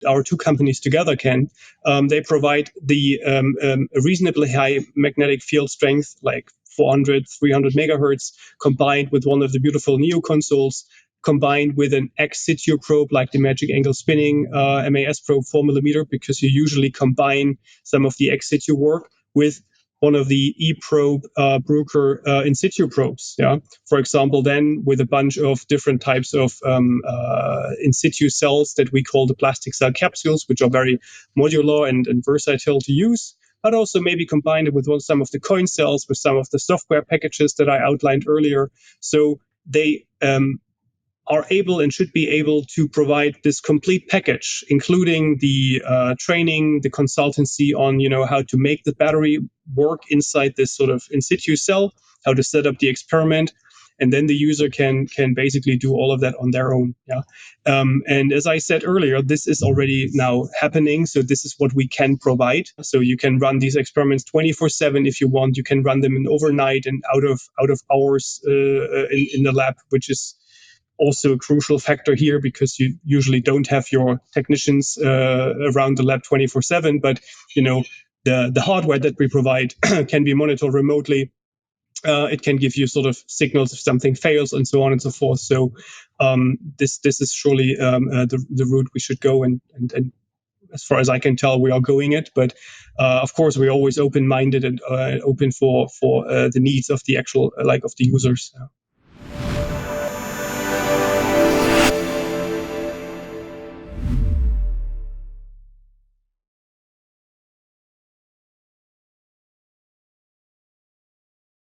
our two companies together can. They provide the a reasonably high magnetic field strength, like 400, 300 megahertz, combined with one of the beautiful Neo consoles, combined with an ex situ probe like the Magic Angle Spinning MAS probe 4 millimeter, because you usually combine some of the ex situ work with one of the ePROBE Bruker in situ probes. Yeah, for example, then with a bunch of different types of in situ cells that we call the plastic cell capsules, which are very modular and versatile to use, but also maybe combine it with some of the coin cells, with some of the software packages that I outlined earlier. So they are able and should be able to provide this complete package, including the training, the consultancy on, how to make the battery work inside this sort of in situ cell, how to set up the experiment, and then the user can basically do all of that on their own. Yeah, and as I said earlier, this is already now happening. So this is what we can provide. So you can run these experiments 24/7 if you want. You can run them in overnight and out of hours in the lab, which is also a crucial factor here, because you usually don't have your technicians around the lab 24/7. But the hardware that we provide can be monitored remotely. It can give you sort of signals if something fails and so on and so forth. So this is surely the route we should go, and as far as I can tell, we are going it. But of course, we're always open-minded and open for the needs of the actual of the users.